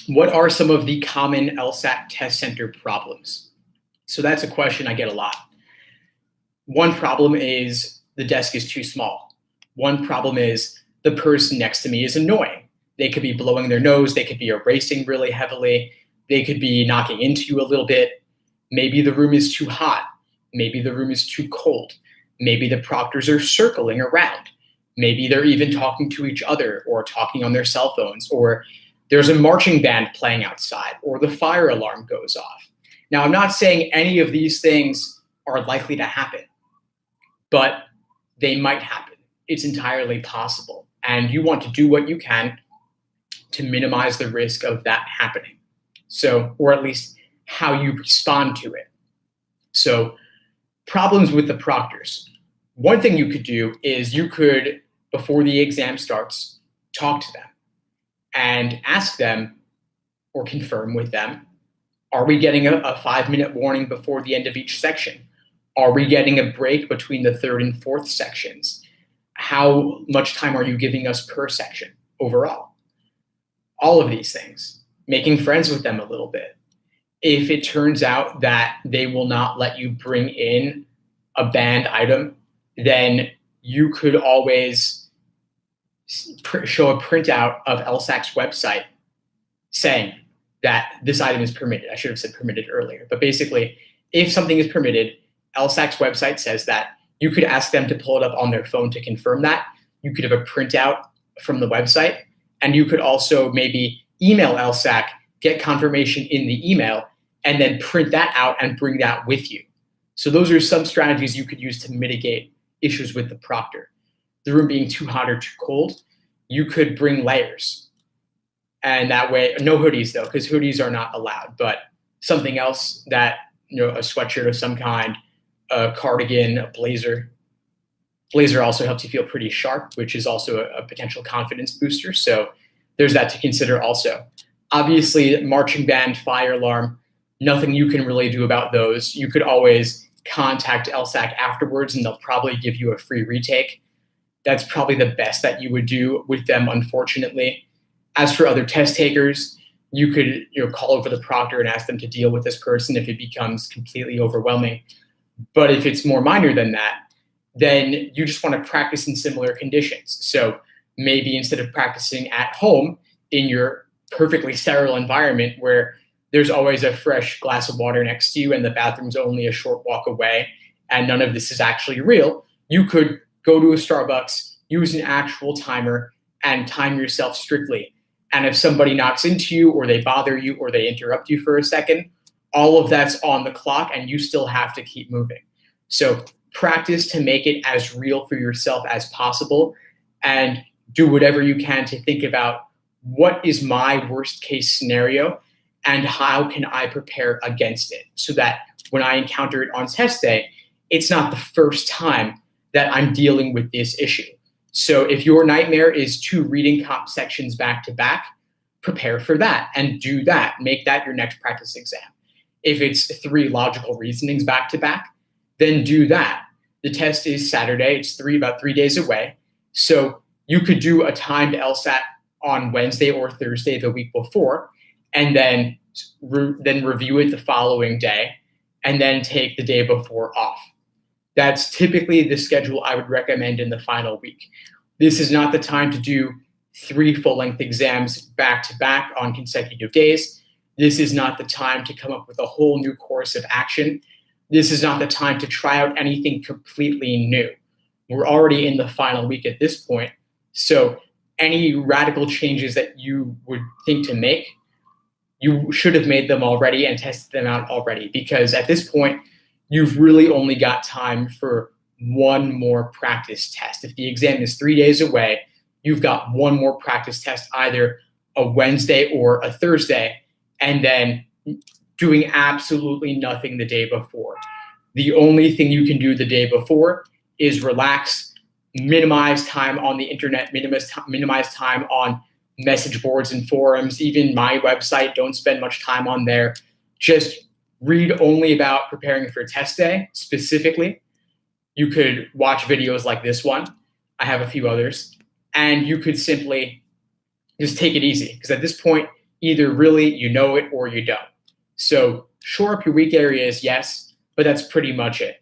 What are some of the common LSAT test center problems? So that's a question I get a lot. One problem is the desk is too small. One problem is the person next to me is annoying. They could be blowing their nose. They could be erasing really heavily. They could be knocking into you a little bit. Maybe the room is too hot. Maybe the room is too cold. Maybe the proctors are circling around. Maybe they're even talking to each other or talking on their cell phones, or there's a marching band playing outside, or the fire alarm goes off. Now, I'm not saying any of these things are likely to happen, but they might happen. It's entirely possible. And you want to do what you can to minimize the risk of that happening. So, or at least how you respond to it. So, problems with the proctors. One thing you could do is you could, before the exam starts, talk to them and ask them or confirm with them, are we getting a 5-minute warning before the end of each section? Are we getting a break between the third and fourth sections? How much time are you giving us per section overall? All of these things. Making friends with them a little bit. If it turns out that they will not let you bring in a banned item, then you could always show a printout of LSAC's website saying that this item is permitted. I should have said permitted earlier. But basically, if something is permitted, LSAC's website says that. You could ask them to pull it up on their phone to confirm that. You could have a printout from the website. And you could also maybe email LSAC, get confirmation in the email, and then print that out and bring that with you. So those are some strategies you could use to mitigate issues with the proctor. The room being too hot or too cold, you could bring layers. And that way, no hoodies though, because hoodies are not allowed, but something else that, a sweatshirt of some kind, a cardigan, a blazer. Blazer also helps you feel pretty sharp, which is also a potential confidence booster. So there's that to consider also. Obviously, marching band, fire alarm, nothing you can really do about those. You could always contact LSAC afterwards and they'll probably give you a free retake. That's probably the best that you would do with them, unfortunately. As for other test takers, you could call over the proctor and ask them to deal with this person if it becomes completely overwhelming. But if it's more minor than that, then you just want to practice in similar conditions. So maybe instead of practicing at home in your perfectly sterile environment where there's always a fresh glass of water next to you and the bathroom's only a short walk away and none of this is actually real, you could go to a Starbucks, use an actual timer, and time yourself strictly. And if somebody knocks into you or they bother you or they interrupt you for a second, all of that's on the clock and you still have to keep moving. So practice to make it as real for yourself as possible and do whatever you can to think about what is my worst case scenario and how can I prepare against it so that when I encounter it on test day, it's not the first time that I'm dealing with this issue. So if your nightmare is 2 reading comp sections back to back, prepare for that and do that. Make that your next practice exam. If it's 3 logical reasonings back to back, then do that. The test is Saturday. It's about 3 days away. So you could do a timed LSAT on Wednesday or Thursday the week before, and then review it the following day, and then take the day before off. That's typically the schedule I would recommend in the final week. This is not the time to do 3 full-length exams back-to-back on consecutive days. This is not the time to come up with a whole new course of action. This is not the time to try out anything completely new. We're already in the final week at this point, so any radical changes that you would think to make, you should have made them already and tested them out already, because at this point, you've really only got time for 1 more practice test. If the exam is 3 days away, you've got 1 more practice test, either a Wednesday or a Thursday, and then doing absolutely nothing the day before. The only thing you can do the day before is relax, minimize time on the internet, minimize time on message boards and forums, even my website. Don't spend much time on there. Just read only about preparing for test day specifically. You could watch videos like this one. I have a few others. And you could simply just take it easy, because at this point, either really you know it or you don't. So shore up your weak areas, yes, but that's pretty much it.